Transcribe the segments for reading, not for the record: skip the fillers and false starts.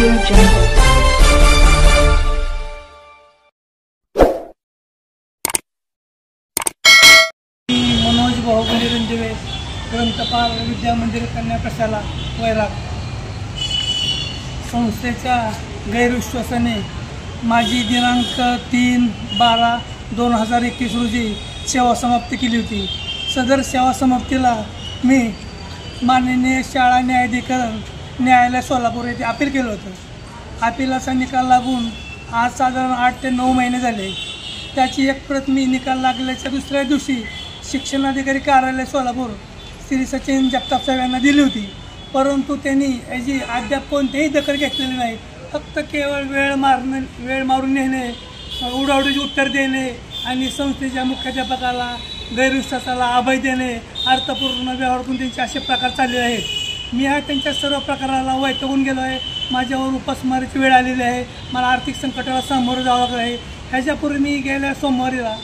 Audio Jungle. Manoj Baahubali Randive ग्रंथपाल विद्या मंदिर कन्या प्रशाला वैराग संस्थेच्या गैरविश्वासाने माझी दिनांक 3/12/2021 रोजी सेवा समाप्ती केली होती। सदर सेवा समाप्तीला मी माननीय शाळा न्यायाधिकरण न्यायालय सोलापूर येथे अपील केलं होतं। अपीलाचा निकाल लागून आज साधारण 8 ते 9 महिने झाले। त्याची एक प्रत मी निकाल लागल्याच्या दुसऱ्या दिवशी शिक्षणाधिकारी कार्यालय सोलापूर श्री सचिन जगताप साहेब यांना दिली होती, परंतु त्यांनी याची अद्याप कोणतीही दखल घेतलेली नाही। फक्त केवळ वेळ मारून नेणे, उडावडीचे उत्तर देणे आणि संस्थेच्या मुख्याध्यापकाला गैरविश्वासाला अभय देणे, अर्थपूर्ण व्यवहार करून त्यांचे असे प्रकार चालले आहेत। मी त्यांच्या सर्व प्रकाराला वैतागून गेलो आहे। माझ्यावर उपासमारीची वेळ आलेली आहे। मला आर्थिक संकटाला सामोरं जावं लागलं आहे। ह्याच्यापूर्वी मी गेल्या सोमवारीला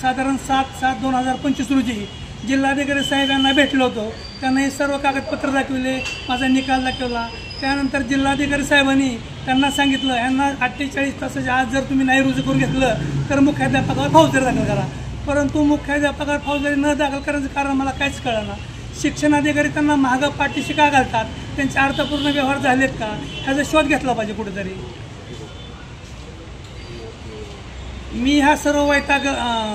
साधारण 7/7/2025 रोजी जिल्हाधिकारी साहेब यांना भेटलो होतो। त्यांना हे सर्व कागदपत्र दाखविले, माझा निकाल दाखवला। त्यानंतर जिल्हाधिकारी साहेबांनी त्यांना सांगितलं यांना 48 तासाच्या आत जर तुम्ही नाही रुजू करून घेतलं तर मुख्याध्यापकावर फौजदारी दाखल करा। परंतु मुख्याध्यापकावर फौजदारी न दाखल करण्याचं कारण मला काहीच कळेना। शिक्षणाधिकारी त्यांना मागं पाठीशी का घालतात, त्यांचे अर्थपूर्ण व्यवहार झालेत का, ह्याचा शोध घेतला पाहिजे कुठेतरी। मी ह्या सर्व वैताग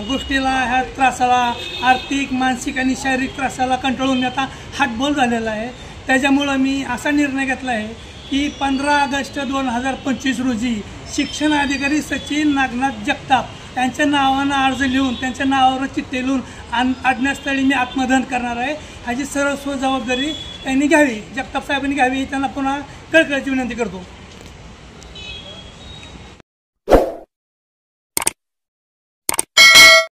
गोष्टीला, ह्या त्रासाला, आर्थिक मानसिक आणि शारीरिक त्रासाला कंटाळून मी आता हातबोल झालेला आहे। त्याच्यामुळं मी असा निर्णय घेतला आहे की 15 ऑगस्ट 2025 रोजी शिक्षणाधिकारी सचिन नागनाथ जगताप त्यांच्या नावानं अर्ज लिहून त्यांच्या नावावर चिठ्ठी लिहून आज्ञास्थळी मी आत्मदहन करणार आहे। ह्याची सर्व जबाबदारी त्यांनी घ्यावी, जगताप साहेबांनी घ्यावी, त्यांना पुन्हा कळकळीची विनंती करतो।